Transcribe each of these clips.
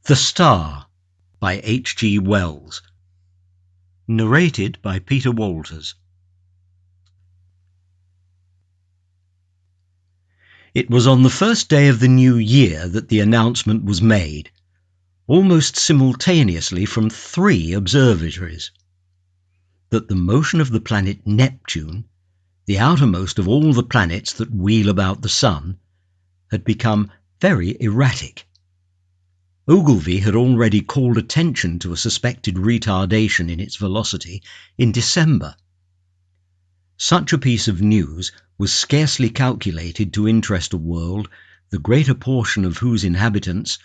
The Star by H.G. Wells. Narrated by Peter Walters. It was on the first day of the new year that the announcement was made, almost simultaneously from 3 observatories, that the motion of the planet Neptune, the outermost of all the planets that wheel about the Sun, had become very erratic. Ogilvy had already called attention to a suspected retardation in its velocity in December. Such a piece of news was scarcely calculated to interest a world the greater portion of whose inhabitants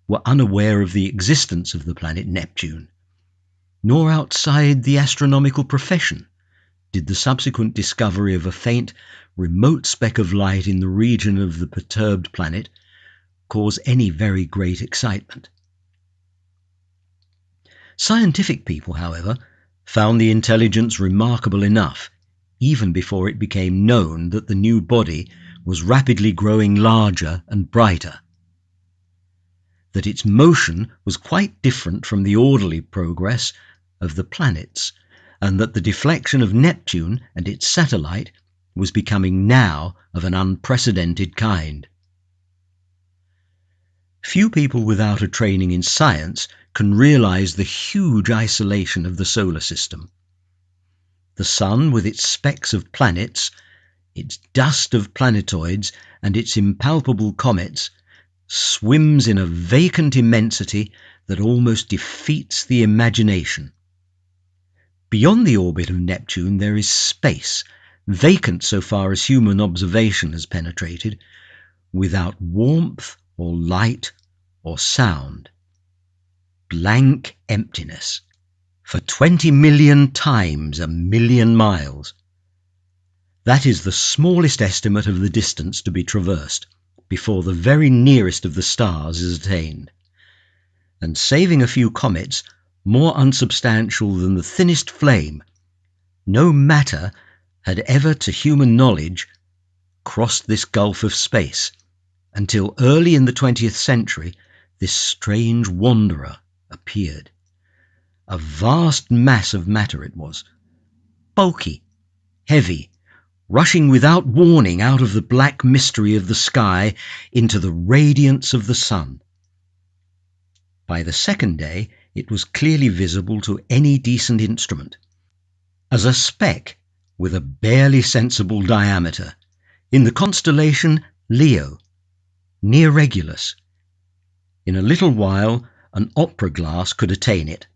were unaware of the existence of the planet Neptune, nor outside the astronomical profession did the subsequent discovery of a faint, remote speck of light in the region of the perturbed planet cause any very great excitement. Scientific people, however, found the intelligence remarkable enough, even before it became known that the new body was rapidly growing larger and brighter, that its motion was quite different from the orderly progress of the planets, and that the deflection of Neptune and its satellite was becoming now of an unprecedented kind. Few people without a training in science can realize the huge isolation of the solar system. The Sun, with its specks of planets, its dust of planetoids, and its impalpable comets, swims in a vacant immensity that almost defeats the imagination. Beyond the orbit of Neptune there is space, vacant so far as human observation has penetrated, without warmth or light or sound. Blank emptiness, for 20 million times a million miles. That is the smallest estimate of the distance to be traversed before the very nearest of the stars is attained. And saving a few comets, more unsubstantial than the thinnest flame, no matter had ever to human knowledge crossed this gulf of space, until early in the 20th century this strange wanderer appeared. A vast mass of matter it was, bulky, heavy, rushing without warning out of the black mystery of the sky into the radiance of the Sun. By the second day it was clearly visible to any decent instrument, as a speck with a barely sensible diameter, in the constellation Leo, near Regulus. In a little while an opera glass could attain it.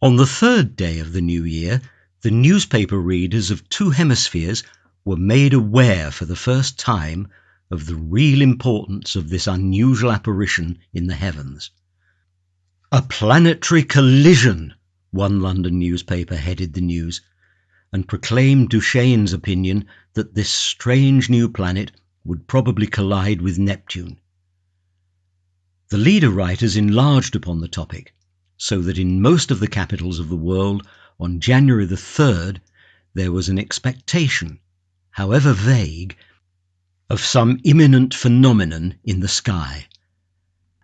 On the 3rd day of the new year, the newspaper readers of 2 hemispheres were made aware for the first time of the real importance of this unusual apparition in the heavens. "A planetary collision," one London newspaper headed the news, and proclaimed Duchesne's opinion that this strange new planet would probably collide with Neptune. The leader writers enlarged upon the topic, so that in most of the capitals of the world on January the 3rd there was an expectation, however vague, of some imminent phenomenon in the sky.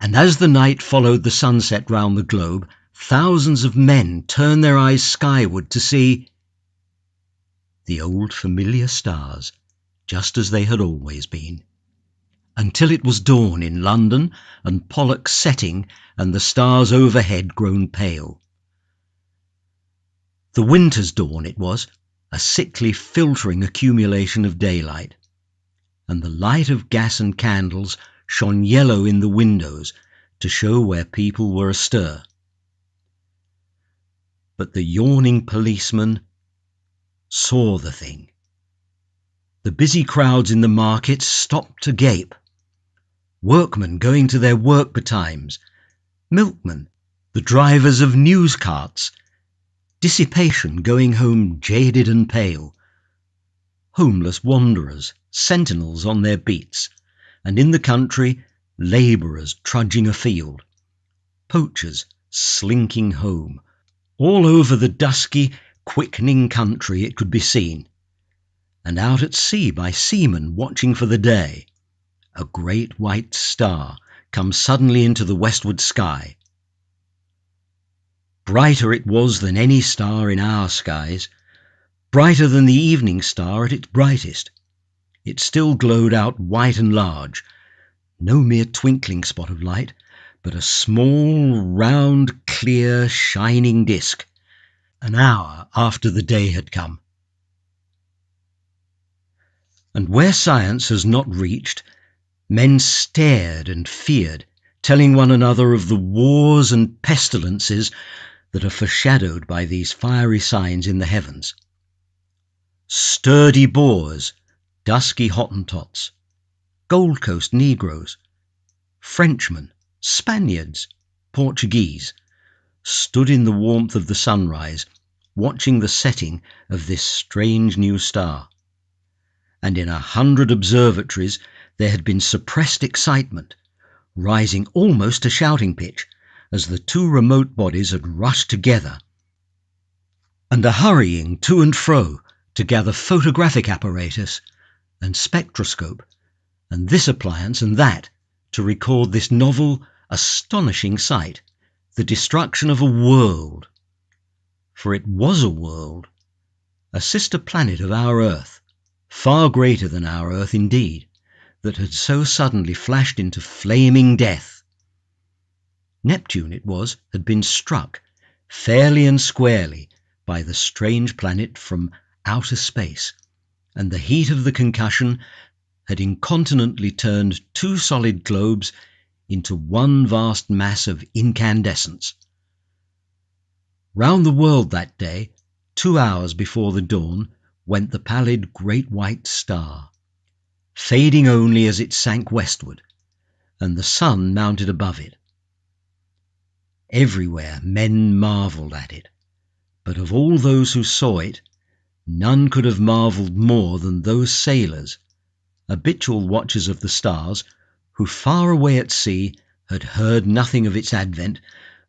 And as the night followed the sunset round the globe, thousands of men turned their eyes skyward to see the old familiar stars, just as they had always been, until it was dawn in London and Pollux setting and the stars overhead grown pale. The winter's dawn it was, a sickly filtering accumulation of daylight, and the light of gas and candles shone yellow in the windows to show where people were astir. But the yawning policeman saw the thing. The busy crowds in the markets stopped to gape. Workmen going to their work betimes, milkmen, the drivers of news carts, dissipation going home jaded and pale, homeless wanderers, sentinels on their beats, and in the country labourers trudging afield, poachers slinking home. All over the dusky, quickening country it could be seen, and out at sea by seamen watching for the day, a great white star come suddenly into the westward sky. Brighter it was than any star in our skies, brighter than the evening star at its brightest. It still glowed out white and large, no mere twinkling spot of light, but a small, round, clear, shining disk, an hour after the day had come. And where science has not reached, men stared and feared, telling one another of the wars and pestilences that are foreshadowed by these fiery signs in the heavens. Sturdy Boers, dusky Hottentots, Gold Coast Negroes, Frenchmen, Spaniards, Portuguese, stood in the warmth of the sunrise, watching the setting of this strange new star. And in 100 observatories there had been suppressed excitement, rising almost to shouting pitch, as the two remote bodies had rushed together, and a hurrying to and fro to gather photographic apparatus and spectroscope, and this appliance and that, to record this novel, astonishing sight, the destruction of a world. For it was a world, a sister planet of our Earth, far greater than our Earth indeed, that had so suddenly flashed into flaming death. Neptune, it was, had been struck, fairly and squarely, by the strange planet from outer space, and the heat of the concussion had incontinently turned two solid globes into one vast mass of incandescence. Round the world that day, 2 hours before the dawn, went the pallid great white star, fading only as it sank westward, and the sun mounted above it. Everywhere men marvelled at it, but of all those who saw it, none could have marvelled more than those sailors, habitual watchers of the stars, who far away at sea had heard nothing of its advent,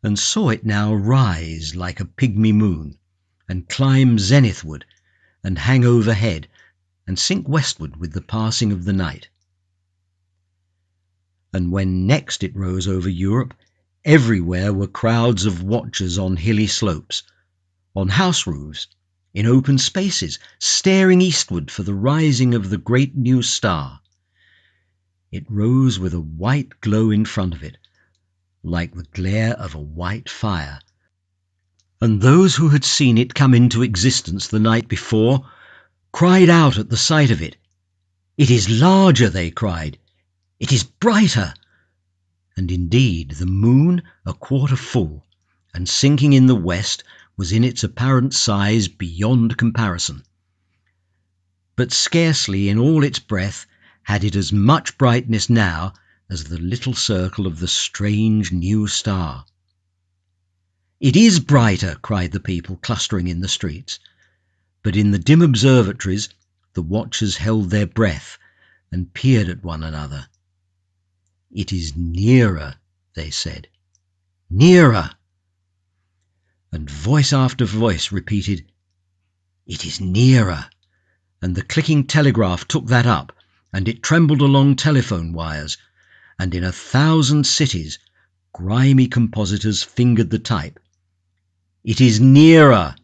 and saw it now rise like a pygmy moon, and climb zenithward, and hang overhead, and sink westward with the passing of the night. And when next it rose over Europe, everywhere were crowds of watchers on hilly slopes, on house roofs, in open spaces, staring eastward for the rising of the great new star. It rose with a white glow in front of it, like the glare of a white fire. And those who had seen it come into existence the night before cried out at the sight of it. "It is larger," they cried. "It is brighter." And indeed the moon, a quarter full, and sinking in the west, was in its apparent size beyond comparison. But scarcely in all its breadth had it as much brightness now as the little circle of the strange new star. "It is brighter," cried the people clustering in the streets. But in the dim observatories the watchers held their breath and peered at one another. "It is nearer," they said. "Nearer." And voice after voice repeated, "It is nearer." And the clicking telegraph took that up, and it trembled along telephone wires, and in 1,000 cities grimy compositors fingered the type. "It is nearer."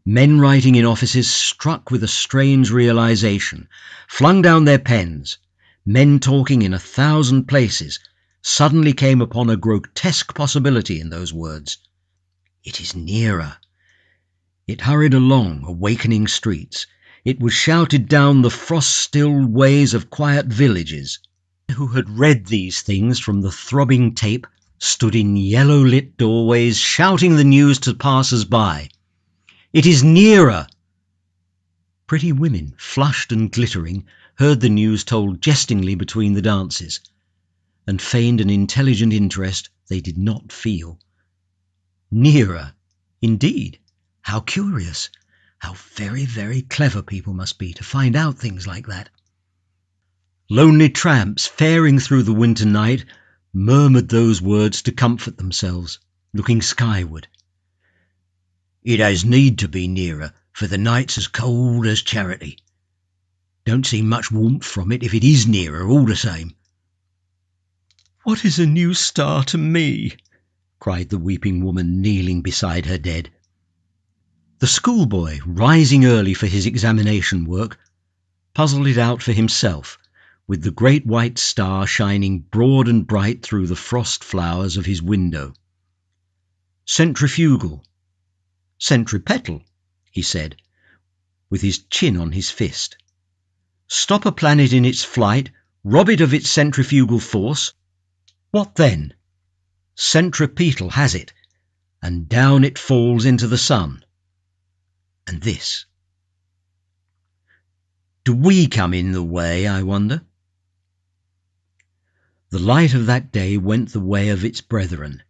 Men writing in offices, struck with a strange realization, flung down their pens. Men talking in 1,000 places suddenly came upon a grotesque possibility in those words. It is nearer. It hurried along awakening streets. It was shouted down the frost-stilled ways of quiet villages. Who had read these things from the throbbing tape stood in yellow-lit doorways shouting the news to passers-by. "It is nearer." Pretty women, flushed and glittering, heard the news told jestingly between the dances, and feigned an intelligent interest they did not feel. Nearer, indeed. How curious! How very, very clever people must be to find out things like that. Lonely tramps faring through the winter night murmured those words to comfort themselves, looking skyward. "It has need to be nearer, for the night's as cold as charity. Don't see much warmth from it if it is nearer all the same." "What is a new star to me?" cried the weeping woman kneeling beside her dead. The schoolboy, rising early for his examination work, puzzled it out for himself, with the great white star shining broad and bright through the frost flowers of his window. "Centrifugal, centripetal," he said, with his chin on his fist. "Stop a planet in its flight, rob it of its centrifugal force. What then? Centripetal has it, and down it falls into the sun. And this. Do we come in the way, I wonder?" The light of that day went the way of its brethren,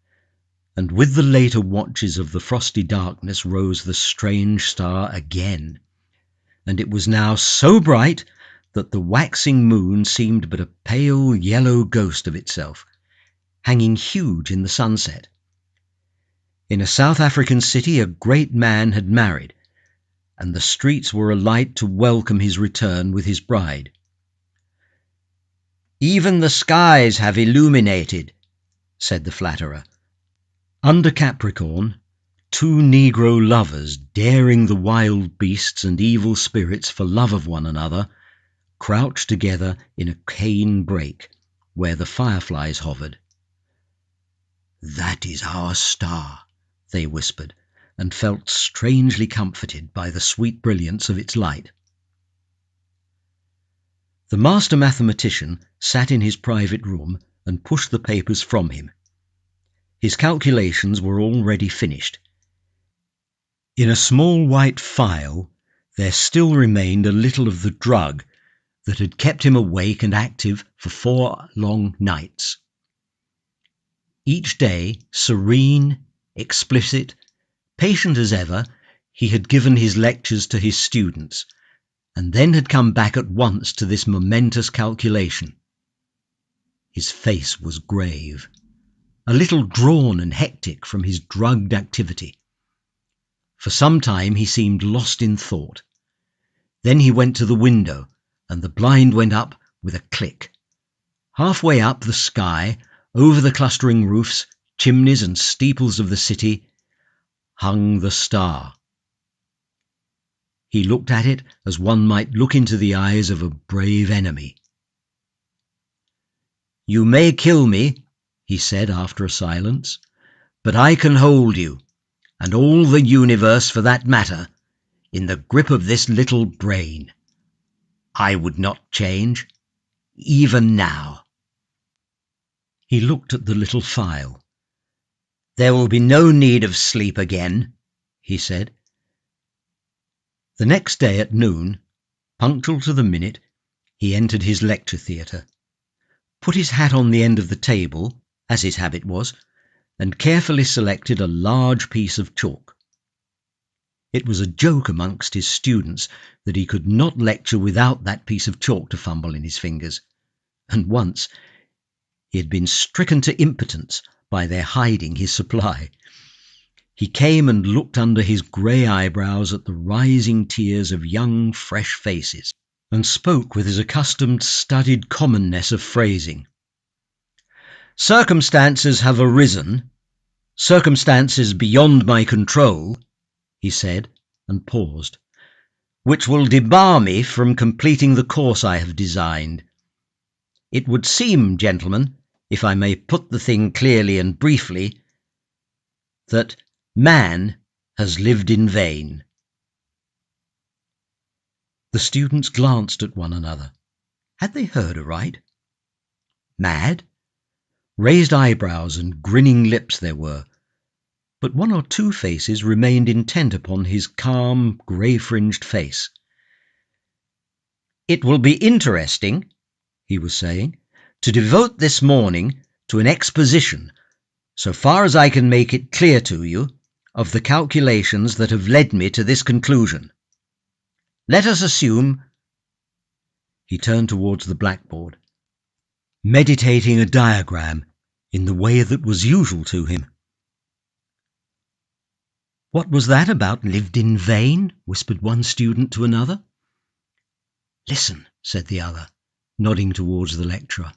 and with the later watches of the frosty darkness rose the strange star again, and it was now so bright that the waxing moon seemed but a pale yellow ghost of itself, hanging huge in the sunset. In a South African city a great man had married, and the streets were alight to welcome his return with his bride. "Even the skies have illuminated," said the flatterer. Under Capricorn, two Negro lovers, daring the wild beasts and evil spirits for love of one another, crouched together in a cane brake, where the fireflies hovered. "That is our star," they whispered, and felt strangely comforted by the sweet brilliance of its light. The master mathematician sat in his private room and pushed the papers from him. His calculations were already finished. In a small white phial there still remained a little of the drug that had kept him awake and active for 4 long nights. Each day, serene, explicit, patient as ever, he had given his lectures to his students, and then had come back at once to this momentous calculation. His face was grave, a little drawn and hectic from his drugged activity. For some time he seemed lost in thought. Then he went to the window, and the blind went up with a click. Halfway up the sky, over the clustering roofs, chimneys and steeples of the city, hung the star. He looked at it as one might look into the eyes of a brave enemy. "You may kill me," he said after a silence, "but I can hold you, and all the universe for that matter, in the grip of this little brain. I would not change, even now." He looked at the little phial. "There will be no need of sleep again," he said. The next day at noon, punctual to the minute, he entered his lecture theatre, put his hat on the end of the table, as his habit was, and carefully selected a large piece of chalk. It was a joke amongst his students that he could not lecture without that piece of chalk to fumble in his fingers, and once he had been stricken to impotence by their hiding his supply. He came and looked under his grey eyebrows at the rising tiers of young, fresh faces, and spoke with his accustomed studied commonness of phrasing. "Circumstances have arisen, circumstances beyond my control," he said, and paused, "which will debar me from completing the course I have designed. It would seem, gentlemen, if I may put the thing clearly and briefly, that man has lived in vain." The students glanced at one another. Had they heard aright? Mad? Raised eyebrows and grinning lips there were, but one or two faces remained intent upon his calm, grey-fringed face. "It will be interesting," he was saying, "to devote this morning to an exposition, so far as I can make it clear to you, of the calculations that have led me to this conclusion. Let us assume—" He turned towards the blackboard, meditating a diagram in the way that was usual to him. "What was that about lived in vain?" whispered one student to another. "Listen," said the other, nodding towards the lecturer.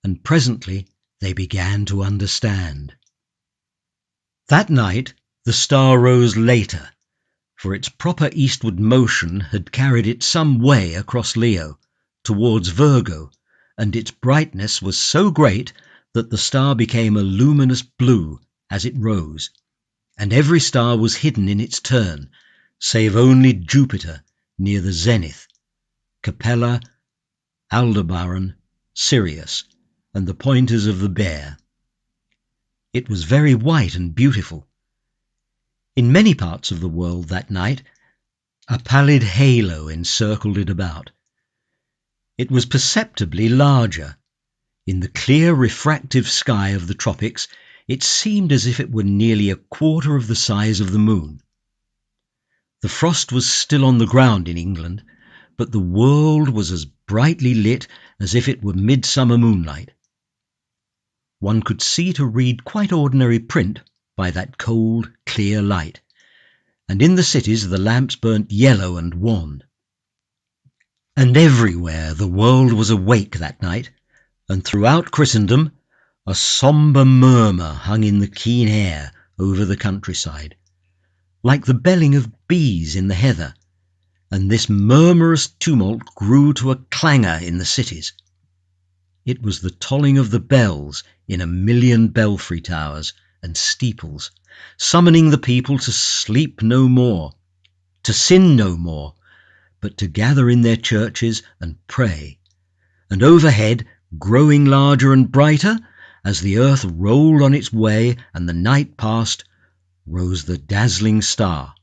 and presently they began to understand. That night the star rose later, for its proper eastward motion had carried it some way across Leo, towards Virgo, and its brightness was so great that the star became a luminous blue as it rose, and every star was hidden in its turn, save only Jupiter near the zenith, Capella, Aldebaran, Sirius, and the pointers of the Bear. It was very white and beautiful. In many parts of the world that night, a pallid halo encircled it about. It was perceptibly larger. In the clear, refractive sky of the tropics, it seemed as if it were nearly a quarter of the size of the moon. The frost was still on the ground in England, but the world was as brightly lit as if it were midsummer moonlight. One could see to read quite ordinary print by that cold, clear light, and in the cities the lamps burnt yellow and wan. And everywhere the world was awake that night, and throughout Christendom a sombre murmur hung in the keen air over the countryside, like the belling of bees in the heather, and this murmurous tumult grew to a clangour in the cities. It was the tolling of the bells in 1,000,000 belfry towers and steeples, summoning the people to sleep no more, to sin no more, but to gather in their churches and pray. And overhead, growing larger and brighter, as the earth rolled on its way and the night passed, rose the dazzling star.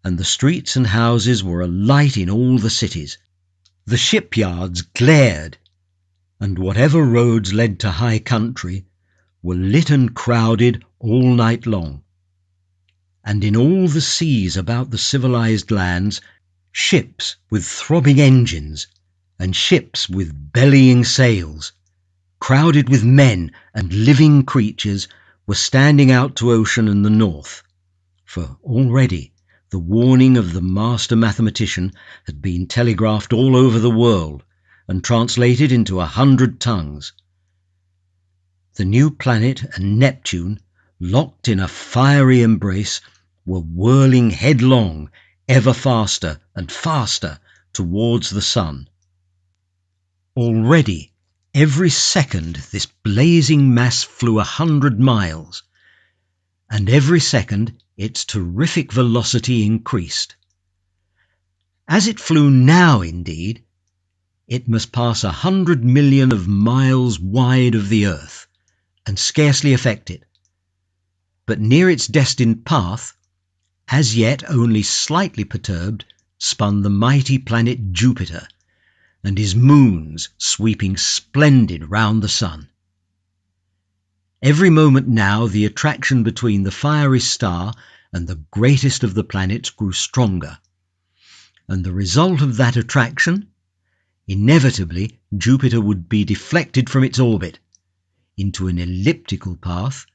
And the streets and houses were alight in all the cities. The shipyards glared, and whatever roads led to high country were lit and crowded all night long. And in all the seas about the civilized lands, ships with throbbing engines and ships with bellying sails, crowded with men and living creatures, were standing out to ocean and the north, for already the warning of the master mathematician had been telegraphed all over the world and translated into 100 tongues. The new planet and Neptune, locked in a fiery embrace, were whirling headlong, ever faster and faster towards the sun. Already, every second, this blazing mass flew 100 miles, and every second its terrific velocity increased. As it flew now, indeed, it must pass 100 million of miles wide of the earth, and scarcely affect it. But near its destined path, as yet only slightly perturbed, spun the mighty planet Jupiter, and his moons sweeping splendid round the sun. Every moment now the attraction between the fiery star and the greatest of the planets grew stronger, and the result of that attraction, inevitably Jupiter would be deflected from its orbit into an elliptical path,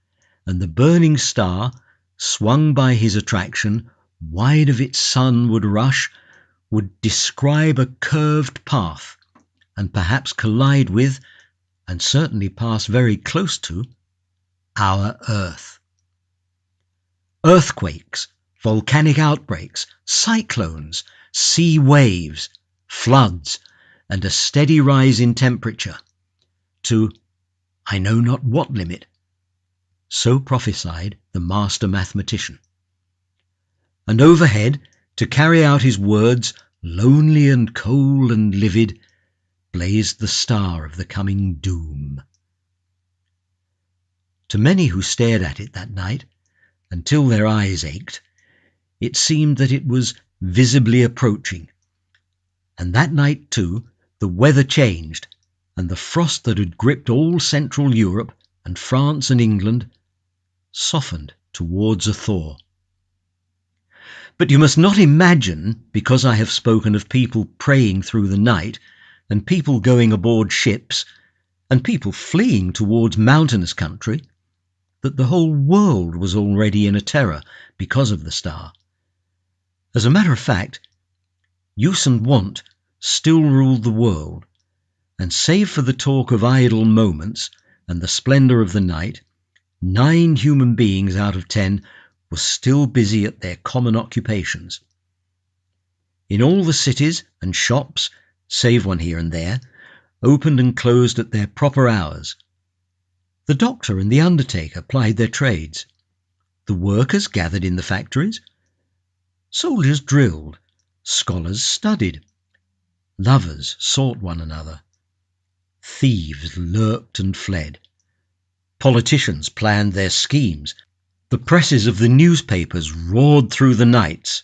and the burning star, swung by his attraction, wide of its sun would rush, would describe a curved path, and perhaps collide with, and certainly pass very close to, our Earth. Earthquakes, volcanic outbreaks, cyclones, sea waves, floods, and a steady rise in temperature, to I know not what limit. So prophesied the master mathematician. And overhead, to carry out his words, lonely and cold and livid, blazed the star of the coming doom. To many who stared at it that night, until their eyes ached, it seemed that it was visibly approaching. And that night, too, the weather changed, and the frost that had gripped all Central Europe and France and England softened towards a thaw. But you must not imagine, because I have spoken of people praying through the night, and people going aboard ships, and people fleeing towards mountainous country, that the whole world was already in a terror because of the star. As a matter of fact, use and wont still ruled the world, and save for the talk of idle moments and the splendour of the night, 9 human beings out of 10 were still busy at their common occupations. In all the cities and shops, save one here and there, opened and closed at their proper hours. The doctor and the undertaker plied their trades. The workers gathered in the factories. Soldiers drilled. Scholars studied. Lovers sought one another. Thieves lurked and fled. Politicians planned their schemes. The presses of the newspapers roared through the nights.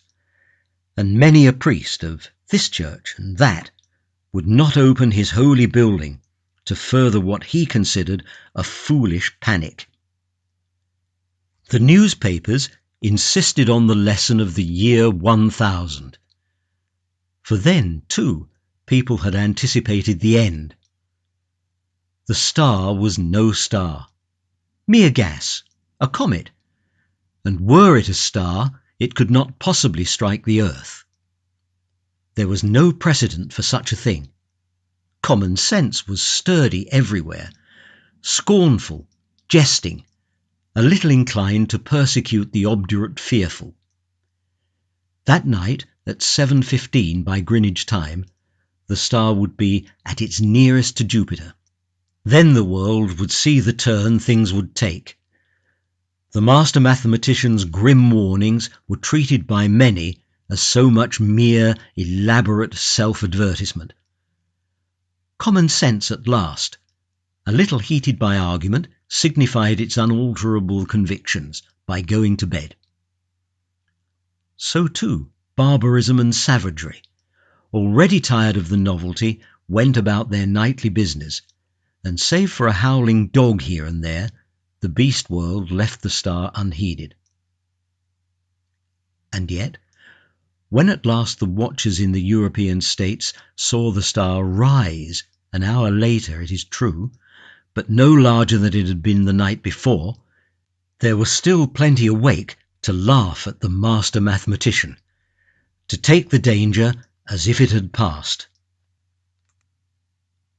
And many a priest of this church and that would not open his holy building to further what he considered a foolish panic. The newspapers insisted on the lesson of the year 1000. For then, too, people had anticipated the end. The star was no star, mere gas, a comet, and were it a star, it could not possibly strike the earth. There was no precedent for such a thing. Common sense was sturdy everywhere, scornful, jesting, a little inclined to persecute the obdurate fearful. That night, at 7:15 by Greenwich time, the star would be at its nearest to Jupiter. Then the world would see the turn things would take. The master mathematician's grim warnings were treated by many as so much mere, elaborate self-advertisement. Common sense at last, a little heated by argument, signified its unalterable convictions by going to bed. So too, barbarism and savagery, already tired of the novelty, went about their nightly business, and save for a howling dog here and there, the beast world left the star unheeded. And yet, when at last the watchers in the European states saw the star rise, an hour later it is true, but no larger than it had been the night before, there was still plenty awake to laugh at the master mathematician, to take the danger as if it had passed.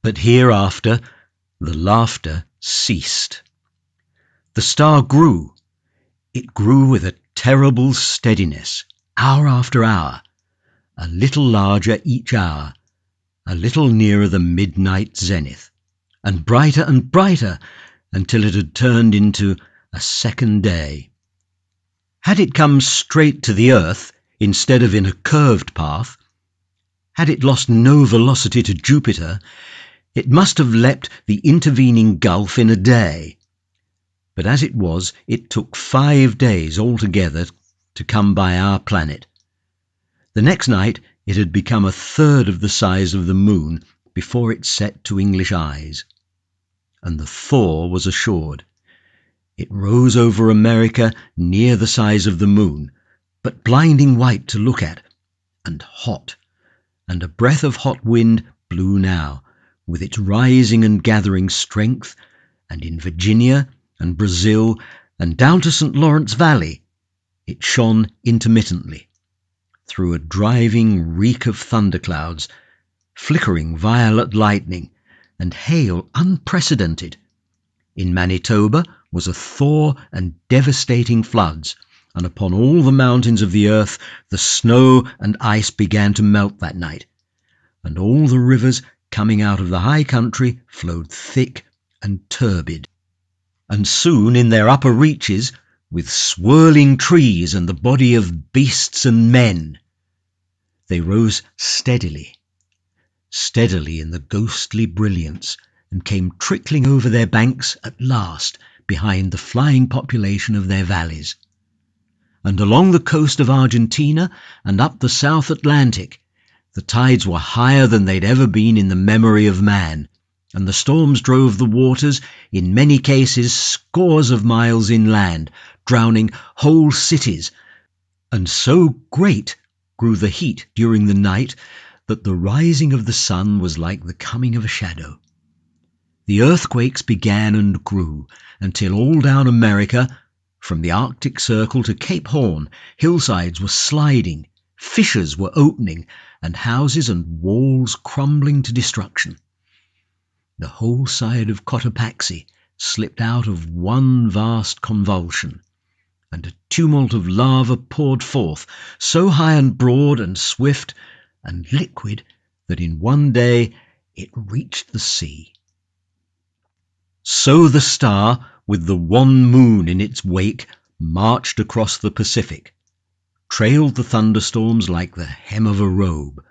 But hereafter the laughter ceased. The star grew. It grew with a terrible steadiness, hour after hour, a little larger each hour, a little nearer the midnight zenith, and brighter until it had turned into a second day. Had it come straight to the earth instead of in a curved path, had it lost no velocity to Jupiter, it must have leapt the intervening gulf in a day. But as it was, it took 5 days altogether to come by our planet. The next night it had become a third of the size of the moon before it set to English eyes. And the thaw was assured. It rose over America near the size of the moon, but blinding white to look at, and hot, and a breath of hot wind blew now, with its rising and gathering strength, and in Virginia and Brazil and down to St. Lawrence Valley it shone intermittently, through a driving reek of thunderclouds, flickering violet lightning, and hail unprecedented. In Manitoba was a thaw and devastating floods, and upon all the mountains of the earth the snow and ice began to melt that night, and all the rivers coming out of the high country flowed thick and turbid, and soon in their upper reaches, with swirling trees and the body of beasts and men, they rose steadily in the ghostly brilliance, and came trickling over their banks at last behind the flying population of their valleys. And along the coast of Argentina and up the South Atlantic, the tides were higher than they'd ever been in the memory of man, and the storms drove the waters, in many cases scores of miles inland, drowning whole cities, and so great grew the heat during the night that the rising of the sun was like the coming of a shadow. The earthquakes began and grew, until all down America, from the Arctic Circle to Cape Horn, hillsides were sliding, fissures were opening, and houses and walls crumbling to destruction. The whole side of Cotopaxi slipped out of one vast convulsion, and a tumult of lava poured forth, so high and broad and swift and liquid that in one day it reached the sea. So the star, with the wan moon in its wake, marched across the Pacific, trailed the thunderstorms like the hem of a robe,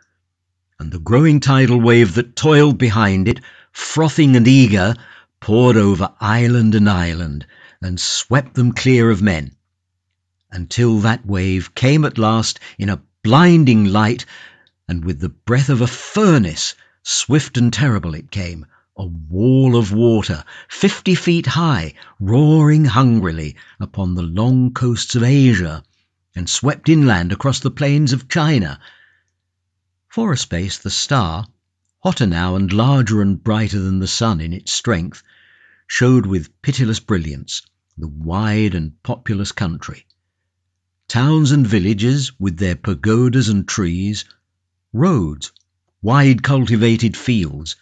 and the growing tidal wave that toiled behind it, frothing and eager, poured over island and island and swept them clear of men, until that wave came at last in a blinding light, and with the breath of a furnace, swift and terrible it came, a wall of water 50 feet high, roaring hungrily upon the long coasts of Asia, and swept inland across the plains of China. For a space the star, hotter now and larger and brighter than the sun in its strength, showed with pitiless brilliance the wide and populous country. Towns and villages with their pagodas and trees, roads, wide cultivated fields,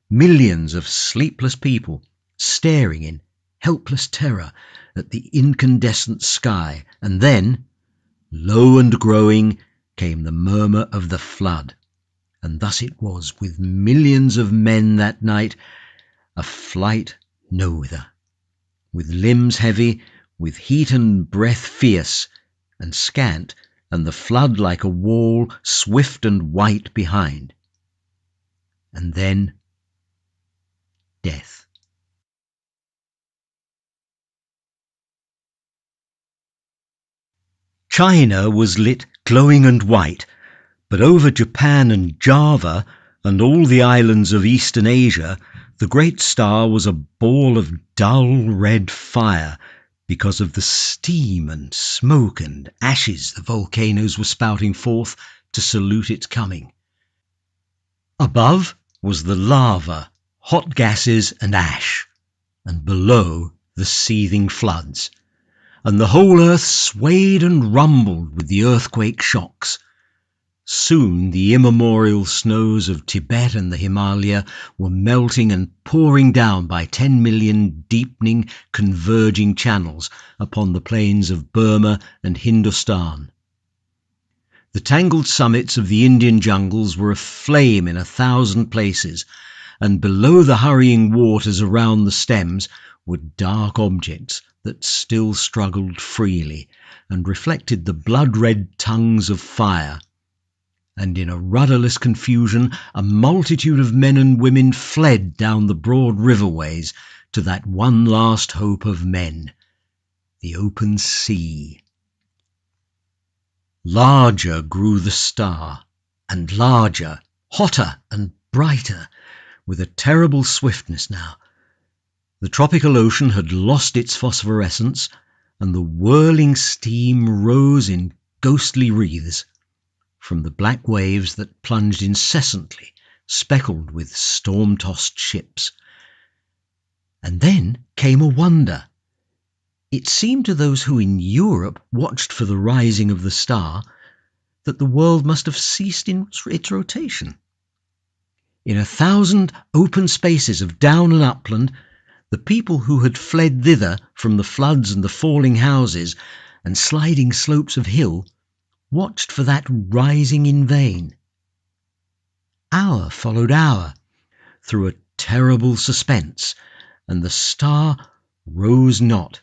millions of sleepless people staring in helpless terror at the incandescent sky, and then, low and growing, came the murmur of the flood, and thus it was with millions of men that night, a flight nowhither, with limbs heavy, with heat and breath fierce and scant, and the flood like a wall, swift and white behind. And then death. China was lit glowing and white, but over Japan and Java and all the islands of Eastern Asia, the great star was a ball of dull red fire, because of the steam and smoke and ashes the volcanoes were spouting forth to salute its coming. Above was the lava, hot gases and ash, and below the seething floods, and the whole earth swayed and rumbled with the earthquake shocks. Soon the immemorial snows of Tibet and the Himalaya were melting and pouring down by 10 million deepening, converging channels upon the plains of Burma and Hindustan. The tangled summits of the Indian jungles were aflame in 1,000 places, and below the hurrying waters around the stems were dark objects that still struggled freely and reflected the blood-red tongues of fire. And in a rudderless confusion a multitude of men and women fled down the broad riverways to that one last hope of men, the open sea. Larger grew the star, and larger, hotter and brighter, with a terrible swiftness now. The tropical ocean had lost its phosphorescence, and the whirling steam rose in ghostly wreaths from the black waves that plunged incessantly, speckled with storm-tossed ships. And then came a wonder. It seemed to those who in Europe watched for the rising of the star that the world must have ceased in its rotation. In 1,000 open spaces of down and upland, the people who had fled thither from the floods and the falling houses and sliding slopes of hill watched for that rising in vain. Hour followed hour through a terrible suspense, and the star rose not.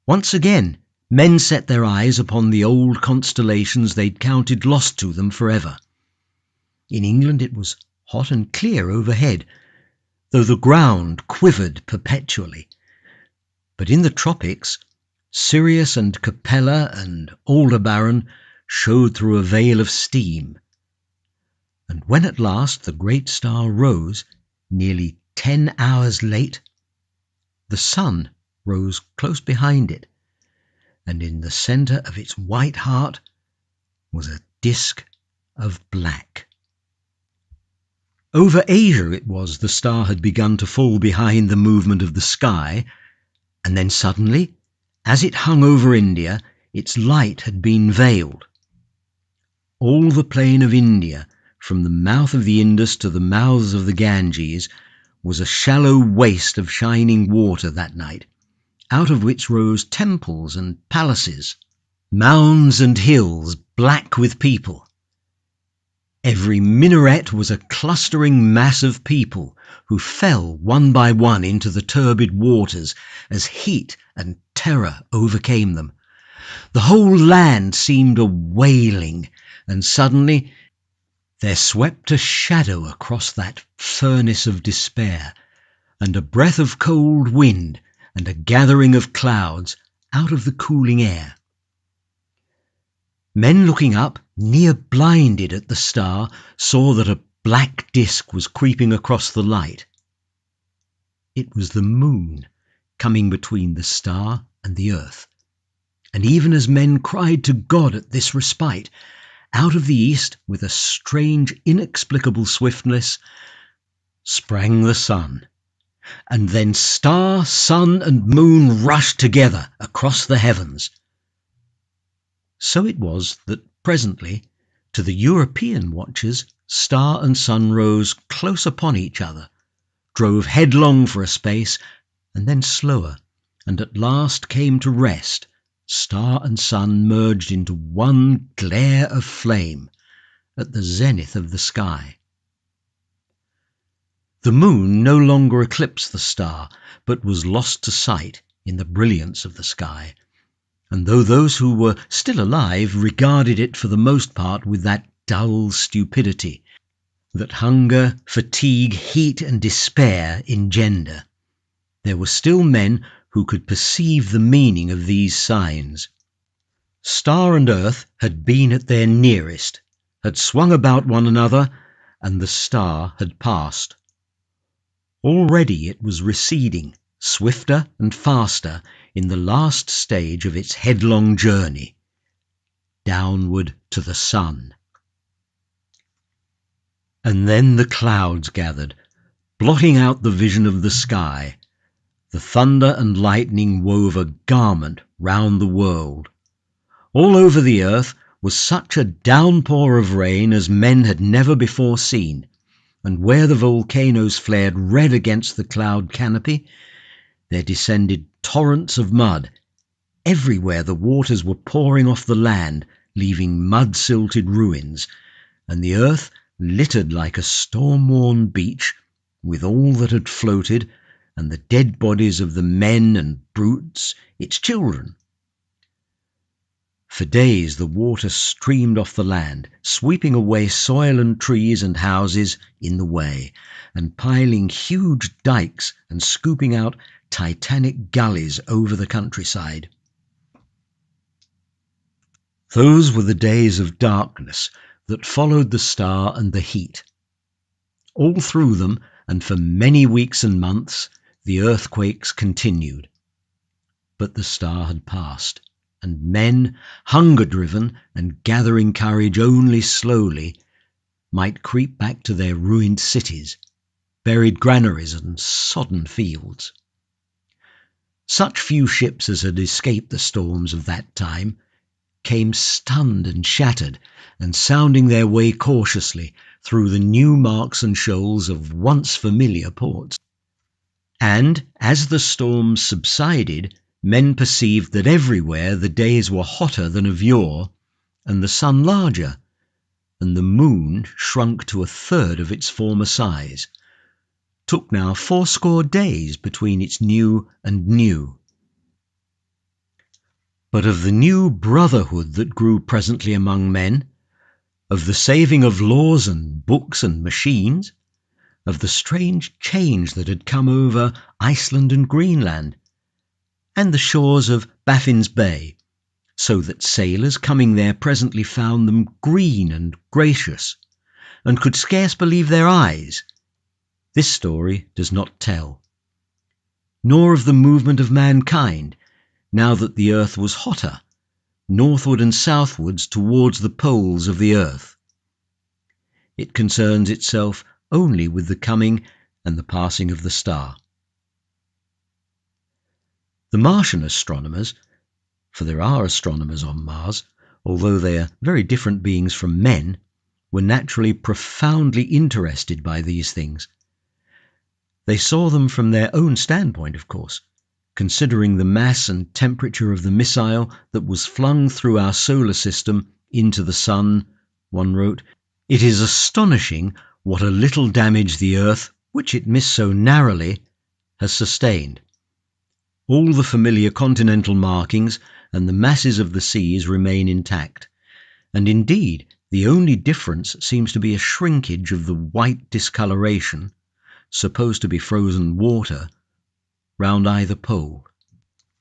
Once again men set their eyes upon the old constellations they'd counted lost to them forever. In England it was hot and clear overhead, though the ground quivered perpetually. But in the tropics, Sirius and Capella and Aldebaran showed through a veil of steam. And when at last the great star rose, nearly 10 hours late, the sun rose close behind it, and in the centre of its white heart was a disk of black. Over Asia it was the star had begun to fall behind the movement of the sky, and then suddenly, as it hung over India, its light had been veiled. All the plain of India, from the mouth of the Indus to the mouths of the Ganges, was a shallow waste of shining water that night, out of which rose temples and palaces, mounds and hills black with people. Every minaret was a clustering mass of people who fell one by one into the turbid waters as heat and terror overcame them. The whole land seemed a wailing, and suddenly there swept a shadow across that furnace of despair, and a breath of cold wind and a gathering of clouds out of the cooling air. Men looking up, near blinded at the star, saw that a black disk was creeping across the light. It was the moon coming between the star and the earth. And even as men cried to God at this respite, out of the east, with a strange, inexplicable swiftness, sprang the sun. And then star, sun, and moon rushed together across the heavens. So it was that presently, to the European watchers, star and sun rose close upon each other, drove headlong for a space, and then slower, and at last came to rest. Star and sun merged into one glare of flame at the zenith of the sky. The moon no longer eclipsed the star, but was lost to sight in the brilliance of the sky. And though those who were still alive regarded it for the most part with that dull stupidity that hunger, fatigue, heat, and despair engender, there were still men who could perceive the meaning of these signs. Star and earth had been at their nearest, had swung about one another, and the star had passed. Already it was receding, swifter and faster, in the last stage of its headlong journey, downward to the sun. And then the clouds gathered, blotting out the vision of the sky. The thunder and lightning wove a garment round the world. All over the earth was such a downpour of rain as men had never before seen, and where the volcanoes flared red against the cloud canopy, there descended torrents of mud. Everywhere the waters were pouring off the land, leaving mud-silted ruins, and the earth littered like a storm-worn beach with all that had floated, and the dead bodies of the men and brutes, its children. For days the water streamed off the land, sweeping away soil and trees and houses in the way, and piling huge dikes and scooping out titanic gullies over the countryside. Those were the days of darkness that followed the star and the heat. All through them, and for many weeks and months, the earthquakes continued. But the star had passed, and men, hunger-driven and gathering courage only slowly, might creep back to their ruined cities, buried granaries and sodden fields. Such few ships as had escaped the storms of that time came stunned and shattered, and sounding their way cautiously through the new marks and shoals of once familiar ports. And as the storms subsided, men perceived that everywhere the days were hotter than of yore, and the sun larger, and the moon shrunk to a third of its former size, took now 80 days between its new and new. But of the new brotherhood that grew presently among men, of the saving of laws and books and machines, of the strange change that had come over Iceland and Greenland, and the shores of Baffin's Bay, so that sailors coming there presently found them green and gracious, and could scarce believe their eyes, this story does not tell. Nor of the movement of mankind, now that the earth was hotter, northward and southwards towards the poles of the earth. It concerns itself only with the coming and the passing of the star. The Martian astronomers, for there are astronomers on Mars, although they are very different beings from men, were naturally profoundly interested by these things. They saw them from their own standpoint, of course. Considering the mass and temperature of the missile that was flung through our solar system into the sun, one wrote, it is astonishing what a little damage the Earth, which it missed so narrowly, has sustained. All the familiar continental markings and the masses of the seas remain intact, and indeed the only difference seems to be a shrinkage of the white discoloration, supposed to be frozen water, round either pole,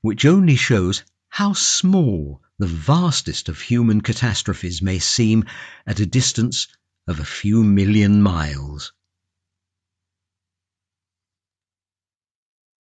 which only shows how small the vastest of human catastrophes may seem at a distance of a few million miles.